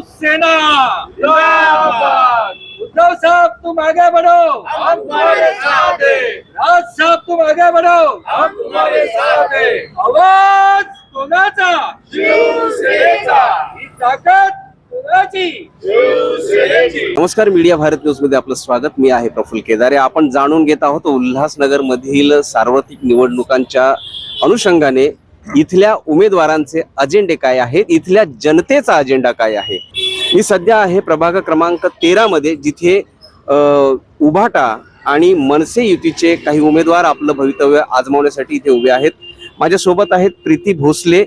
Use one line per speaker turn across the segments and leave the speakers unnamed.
शिवसेना उद्धव साहब तुम आगे बढ़ो, हम तुम्हारे साथ हैं। राज साहब तुम आगे बढ़ो, हम तुम्हारे साथ हैं। आवाज कोणाचा? शिवसेनेचा। ही ताकद कोणाची? शिवसेनेची।
नमस्कार, मीडिया भारत न्यूज मध्ये आपलं स्वागत। मी आहे प्रफुल्ल केदारे। आपण जाणून घेत आहोत उल्हासनगर मधील सार्वत्रिक निवडणुकांच्या अनुषंगाने इथल्या उमेदवारांचे अजेंडे काय आहेत, इथल्या जनतेचा अजेंडा काय आहे। मी सध्या आहे प्रभाग क्रमांक 13 मध्ये, जिथे उभाटा आणि मनसे युतीचे काही उमेदवार आपलं भवितव्य आजमावण्यासाठी इथे उभे आहेत। माझ्यासोबत आहेत प्रीती भोसले।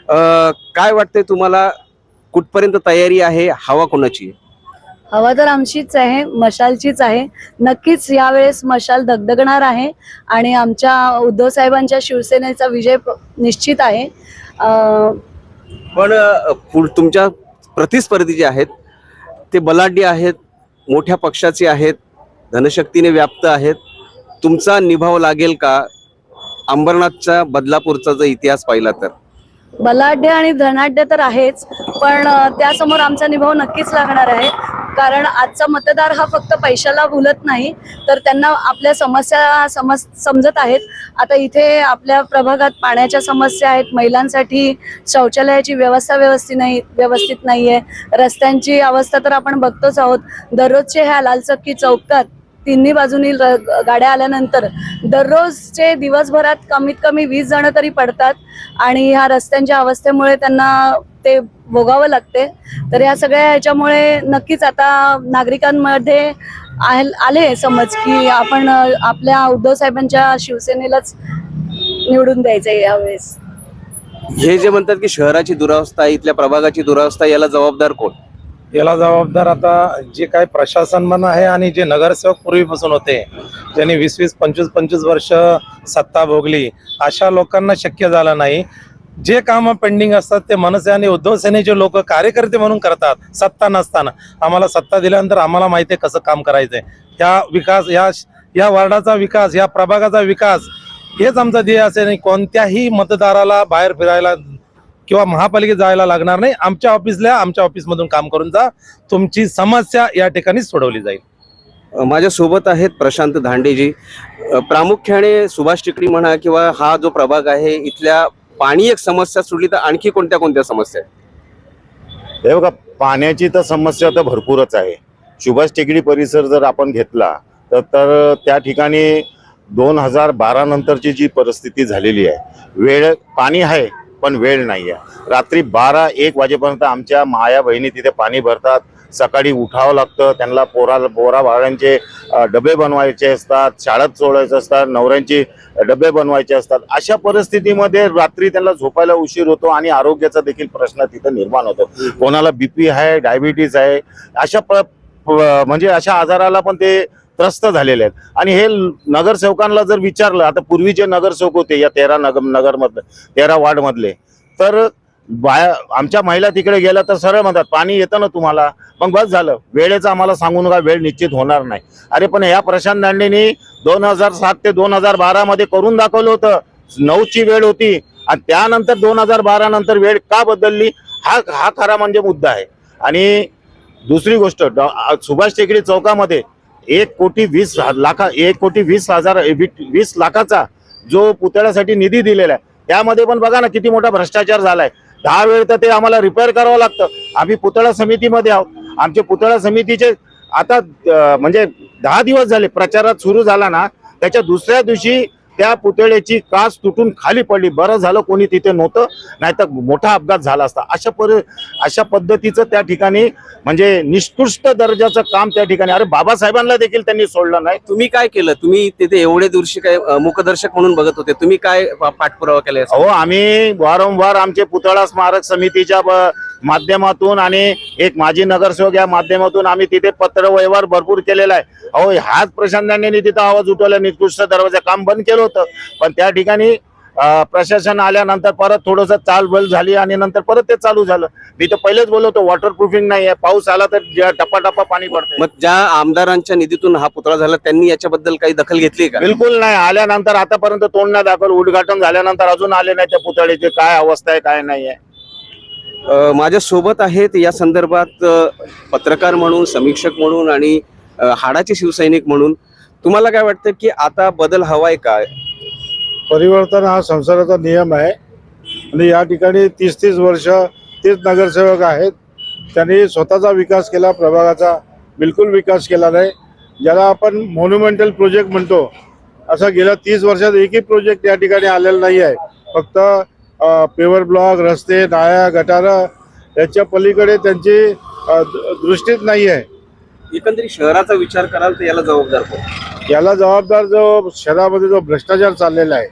काय वाटतंय तुम्हाला, कुठपर्यंत तयारी आहे, हवा कोणाची आहे?
हवा तर आमचीच आहे, मशालचीच आहे। नक्कीच यावेळेस मशाल दगदगणार आहे आणि आमच्या उद्धव साहेबांच्या शिवसेनेचा विजय निश्चित आहे।
पण तुमच्या प्रतिस्पर्धी जे आहेत ते बलाढ्य आहेत, मोठ्या पक्षाचे आहेत, धनशक्तीने व्याप्त आहेत। तुमचा निभाव लागेल का? अंबरनाथच्या बदलापूरचा जर इतिहास पाहिला तर
बलाढ्य आणि धनाढ्य तर आहेच, पण त्यासमोर आमचा निभाव नक्कीच लागणार आहे। कारण आजचा मतदार हा फक्त पैशाला भुलत नाही, तर त्यांना आपल्या समस्या समजत आहेत। आता इथे आपल्या प्रभागात पाण्याच्या समस्या आहेत, महिलांसाठी शौचालयाची व्यवस्था व्यवस्थित नाहीये, रस्त्यांची अवस्था तर आपण बघतोच आहोत। दररोजचे ह्या लालचक्की चौकात तिन्ही बाजूनी गाड्या आल्यानंतर दररोजचे दिवसभरात कमीत कमी 20 जण तरी पडतात आणि ह्या रस्त्यांच्या अवस्थेमुळे त्यांना ते भोगावं लागते। तर या सगळ्या ह्याच्यामुळे नक्कीच आता नागरिकांमध्ये आले समज की आपण आपल्या उद्धव साहेबांच्या शिवसेनेलाच निवडून द्यायचंय यावेळेस।
हे जे म्हणतात की शहराची दुरावस्था, इथल्या प्रभागाची दुरावस्था, याला जबाबदार कोण?
याला जबाबदार आता जे काय प्रशासन मन आहे आणि जे नगरसेवक पूर्वीपासून होते, ज्यांनी 20-20, 25-25 वर्ष सत्ता भोगली, अशा लोकांना शक्य झालं नाही। जे काम पेंडिंग असतात ते मनसे आणि उद्धव सेनेचे लोक कार्यकर्ते म्हणून करतात, सत्ता नसताना। आम्हाला सत्ता दिल्यानंतर आम्हाला माहिती आहे कसं काम करायचंय। ह्या विकास, या वार्डाचा विकास, या प्रभागाचा विकास हेच आमचा ध्येय असेल। आणि कोणत्याही मतदाराला बाहेर फिरायला किंवा महापालिकेत जायला लागणार नाही। आमच्या ऑफिसमधून काम करून जा, तुमची समस्या या ठिकाणी सोडवली जाईल।
माझ्या सोबत आहेत प्रशांत धांडेजी। प्रामुख्याने सुभाष टेकडी म्हणा किंवा हा जो प्रभाग आहे, इथल्या पाणी एक समस्या सोडली तर आणखी कोणत्या कोणत्या समस्या आहेत?
हे बघा, पाण्याची तर समस्या तर भरपूरच आहे। सुभाष टेकडी परिसर जर आपण घेतला तर त्या ठिकाणी 2012 नंतरची जी परिस्थिती झालेली आहे, पाणी आहे पण वेळ नाही आहे। रात्री 12-1 वाजेपर्यंत आमच्या माया बहिणी तिथे पाणी भरतात। सकाळी उठावं लागतं, त्यांना पोरा बाळांचे डबे बनवायचे असतात, शाळेत सोडायचे असतात, नवऱ्यांचे डबे बनवायचे असतात। अशा परिस्थितीमध्ये रात्री त्यांना झोपायला उशीर होतो आणि आरोग्याचा देखील प्रश्न तिथे निर्माण होतो। कोणाला बीपी आहे, डायबिटीज आहे, म्हणजे अशा आजाराला पण ते त्रस्त झालेले आहेत। आणि हे नगरसेवकांना जर विचारलं, आता पूर्वीचे नगरसेवक होते या 13 वार्ड मधले, तर आमच्या महिला तिकडे गेल्या तर सरळ म्हणतात पाणी येतं ना तुम्हाला, मग बस झालं, वेळेचं आम्हाला सांगू नका, वेळ निश्चित होणार नाही। अरे पण ह्या प्रशांत दांडेंनी 2007 ते 2012 मध्ये करून दाखवलं होतं। 9ची वेळ होती आणि त्यानंतर 2012 नंतर वेळ का बदलली, हा खरा म्हणजे मुद्दा आहे। आणि दुसरी गोष्ट, सुभाष टेकडी चौकामध्ये 1,20,20 लाखाचा जो पुतळ्यासाठी निधी दिलेला आहे, त्यामध्ये पण बघा ना किती मोठा भ्रष्टाचार झालाय। 10 वेळ तर ते आम्हाला रिपेअर करावं लागतं। आम्ही पुतळा समितीमध्ये आहोत, आमचे पुतळा समितीचे आता म्हणजे 10 दिवस झाले, प्रचारात सुरू झाला ना, त्याच्या दुसऱ्या दिवशी त्या पुतळ्याची काच तुटून खाली पडली। बरं झालं कोणी तिथे नव्हतं, नाहीतर मोठा अपघात झाला असता। अशा पद्धतीचं त्या ठिकाणी म्हणजे निष्कृष्ट दर्जाचं काम त्या ठिकाणी। अरे बाबासाहेबांना देखील त्यांनी सोडलं नाही।
तुम्ही काय केलं? तुम्ही तिथे एवढे दिवशी काय मुखदर्शक म्हणून बघत होते, तुम्ही काय पाठपुरावा केला?
हो, आम्ही वारंवार आमचे पुतळा स्मारक समितीच्या माध्यमातून आणि एक माजी नगरसेवक या माध्यमातून आम्ही तिथे पत्रव्यवहार भरपूर केलेला आहे। अहो, ह्याच प्रशांत दांडेंनी तिथं आवाज उठवला, निकृष्ट दरवाजा काम बंद केलं होतं। पण त्या ठिकाणी प्रशासन आल्यानंतर परत थोडंसं चालबल झाली आणि नंतर परत ते चालू झालं। मी तर पहिलेच बोललो होतो, वॉटरप्रूफिंग नाही आहे, पाऊस आला तर टप्पा पाणी पडतं।
मग ज्या आमदारांच्या निधीतून हा पुतळा झाला, त्यांनी याच्याबद्दल काही दखल घेतली का?
बिलकुल नाही। आल्यानंतर आतापर्यंत तोंड नाही दाखल, उद्घाटन झाल्यानंतर अजून आले नाही त्या पुतळ्याची काय अवस्था आहे काय नाही आहे।
माझ्या सोबत आहेत या संदर्भात पत्रकार म्हणून, समीक्षक म्हणून आणि हाडाचे शिवसैनिक म्हणून. तुम्हाला काय वाटतं की आता बदल हवाय का?
परिवर्तन हा संसाराचा नियम आहे आणि या ठिकाणी 30-30 वर्ष तेच नगरसेवक आहेत. त्यांनी स्वतःचा विकास केला, प्रभागाचा बिलकुल विकास केला नाही. ज्याला आपण मॉन्युमेंटल प्रोजेक्ट म्हणतो, असा गेल्या 30 वर्षात एकही प्रोजेक्ट या ठिकाणी आलेला नाही आहे. फक्त पेवर ब्लॉक, रस्ते, नाळ्या, गटारं याच्या पलीकडे त्यांची दृष्टीच नाही आहे.
एकंदरीत शहराचा विचार कराल तर याला जबाबदार कोण?
याला जबाबदार जो शहरामध्ये जो भ्रष्टाचार चाललेला आहे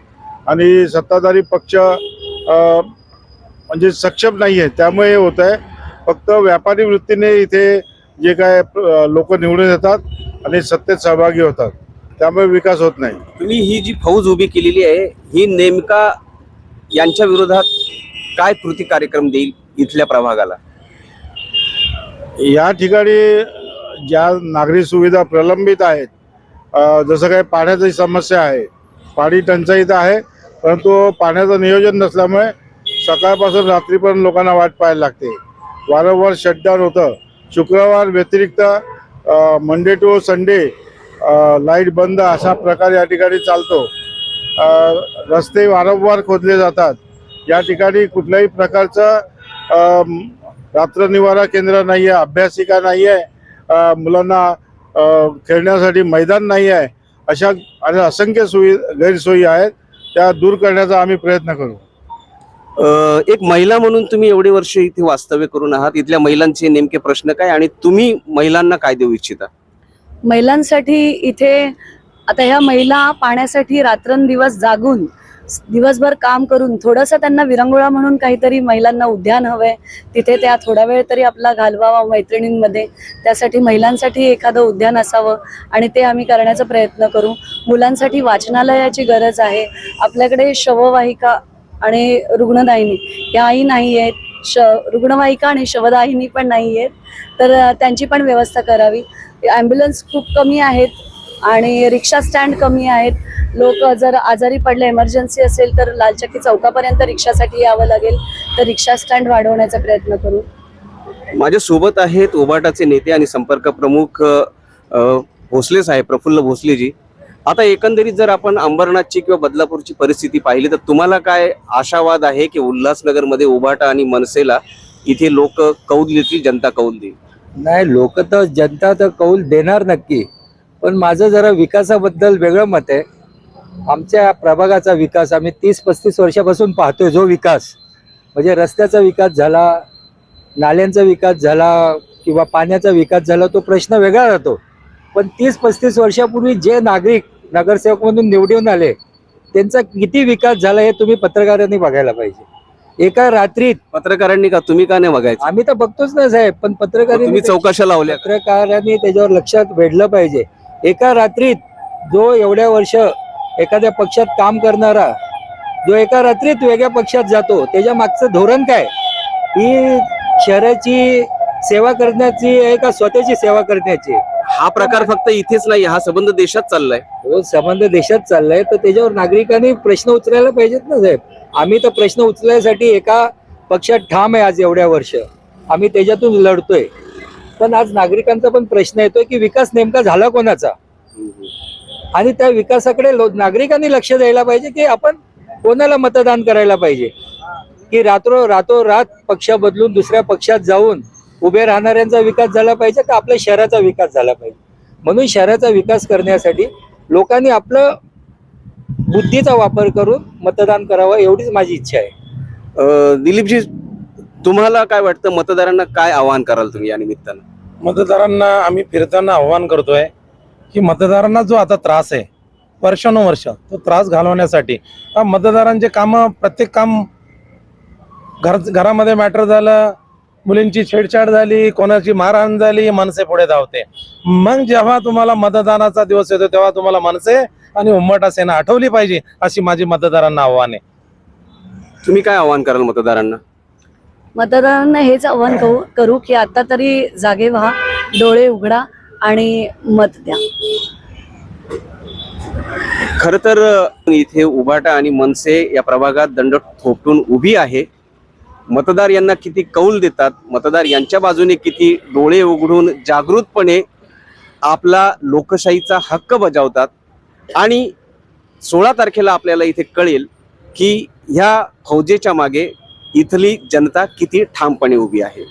आणि सत्ताधारी पक्ष म्हणजे सक्षम नाही आहे, त्यामुळे हे होत आहे. फक्त व्यापारी वृत्तीने इथे जे काय लोक निवडून येतात आणि सत्तेत सहभागी होतात, त्यामुळे विकास होत नाही.
तुम्ही ही जी फौज उभी केलेली आहे ही नेमका यांच्या विरोधात काय कृती कार्यक्रम देईल इथल्या प्रभागाला?
या ठिकाणी ज्या नागरी सुविधा प्रलंबित आहेत, जसं काही पाण्याची समस्या आहे, पाणी टंचाई तर आहे, परंतु पाण्याचं नियोजन नसल्यामुळे सकाळपासून रात्रीपर्यंत लोकांना वाट पाहायला लागते. वारंवार शटडाऊन होतं. शुक्रवार व्यतिरिक्त मंडे टू संडे लाईट बंद अशा प्रकारे या ठिकाणी चालतो. रस्ते वारंवार खोदले जातात. या ठिकाणी कुठल्याही प्रकारचं रात्र निवारा केंद्र नाही आहे, अभ्यासिका नाही आहे, मुलांना खेळण्यासाठी मैदान नाही आहे. अशा आणि असंख्य गैरसोयी आहेत, त्या दूर करण्याचा आम्ही प्रयत्न करू.
एक महिला म्हणून तुम्ही एवढे वर्ष इथे वास्तव्य करून आहात, इथल्या महिलांचे नेमके प्रश्न काय आणि तुम्ही महिलांना काय देऊ इच्छिता?
महिलांसाठी इथे आता ह्या महिला पाण्यासाठी रात्रंदिवस जागून दिवसभर काम करून थोडंसं त्यांना विरंगुळा म्हणून काहीतरी महिलांना उद्यान हवंय, तिथे त्या थोडा वेळ तरी आपला घालवावा मैत्रिणींमध्ये. त्यासाठी महिलांसाठी एखादं उद्यान असावं आणि ते आम्ही करण्याचा प्रयत्न करू. मुलांसाठी वाचनालयाची गरज आहे. आपल्याकडे शववाहिका आणि रुग्णदायिनी याही नाही आहेत, रुग्णवाहिका आणि शवदाहिनी पण नाही आहेत, तर त्यांची पण व्यवस्था करावी. ॲम्ब्युलन्स खूप कमी आहेत आणि रिक्षा स्टँड कमी आहेत. लोक जर आजारी पडले, इमर्जन्सी असेल तर लालचक्की चौकापर्यंत रिक्षासाठी यावं लागेल, तर रिक्षा स्टँड वाढवण्याचा प्रयत्न करू.
माझ्या सोबत आहेत उबाटाचे नेते आणि संपर्क प्रमुख भोसले साहेब, प्रफुल्ल भोसलेजी. आता एकंदरीत जर आपण अंबरनाथची किंवा बदलापूरची परिस्थिती पाहिली तर तुम्हाला काय आशावाद आहे की उल्हासनगरमध्ये उबाटा आणि मनसेला इथे लोक कौल देतील, जनता कौल देईल?
नाही, लोक तर जनता तर कौल देणार नक्की, पण माझं जरा विकासाबद्दल वेगळं मत आहे. आमच्या प्रभागाचा विकास आम्ही 30-35 वर्षापासून पाहतोय. जो विकास म्हणजे रस्त्याचा विकास झाला, नाल्यांचा विकास झाला किंवा पाण्याचा विकास झाला, तो प्रश्न वेगळा राहतो. पण 30-35 वर्षापूर्वी जे नागरिक नगरसेवक म्हणून निवडून आले त्यांचा किती विकास झाला हे तुम्ही पत्रकारांनी बघायला पाहिजे. एका रात्रीत
पत्रकारांनी का, तुम्ही का नाही बघायचं?
आम्ही तर बघतोच ना साहेब, पण पत्रकारांनी
तुम्ही चौकशा लावल्या?
पत्रकारांनी त्याच्यावर लक्षात वेधलं पाहिजे. एका रात्रीत जो एवढ्या वर्ष एखाद्या पक्षात काम करणारा जो एका रात्रीत वेगळ्या पक्षात जातो, त्याच्या मागचं धोरण काय? ही शहराची सेवा करण्याची आहे का स्वतःची सेवा करण्याची?
हा प्रकार फक्त इथेच नाही, हा संबंध देशात चाललाय.
तो संबंध देशात चाललाय, तर त्याच्यावर नागरिकांनी प्रश्न उचलायला पाहिजेत ना साहेब. आम्ही तर प्रश्न उचलण्यासाठी एका पक्षात ठाम आहे. आज एवढ्या वर्ष आम्ही त्याच्यातून लढतोय, पण आज नागरिकांचा पण प्रश्न येतोय की विकास नेमका झाला कोणाचा, आणि त्या विकासाकडे नागरिकांनी लक्ष द्यायला पाहिजे की आपण कोणाला मतदान करायला पाहिजे. की रातोरात पक्ष बदलून दुसऱ्या पक्षात जाऊन उभे राहणाऱ्यांचा विकास झाला पाहिजे का आपल्या शहराचा विकास झाला पाहिजे. म्हणून शहराचा विकास करण्यासाठी लोकांनी आपलं बुद्धीचा वापर करून मतदान करावं, एवढीच माझी इच्छा आहे.
दिलीपजी, तुम्हाला काय वाटतं, मतदारांना काय आवाहन कराल तुम्ही या निमित्तानं?
मतदारांना आम्ही फिरताना आव्हान करतोय की मतदारांना जो आता त्रास आहे वर्षानुवर्ष, तो त्रास घालवण्यासाठी मतदारांचे काम, प्रत्येक काम घरामध्ये मॅटर झालं, मुलींची छेडछाड झाली, कोणाची मारहाण झाली, मनसे पुढे धावते. मग जेव्हा तुम्हाला मतदानाचा दिवस येतो तेव्हा तुम्हाला मनसे आणि उंबरठा सेना आठवली पाहिजे, अशी माझी मतदारांना आव्हान आहे.
तुम्ही काय आव्हान कराल मतदारांना?
मतदारांना हेच आव्हान करू की आता तरी जागे व्हा, डोळे उघडा आणि मत द्या.
खर तर इथे उबाटा आणि मनसे या प्रभागात दंड थोपटून उभी आहे. मतदार यांना किती कौल देतात, मतदार यांच्या बाजूने किती डोळे उघडून जागृतपणे आपला लोकशाहीचा हक्क बजावतात आणि 16 तारखेला आपल्याला इथे कळेल की ह्या फौजेच्या मागे इथली जनता किती ठामपणे उभी आहे.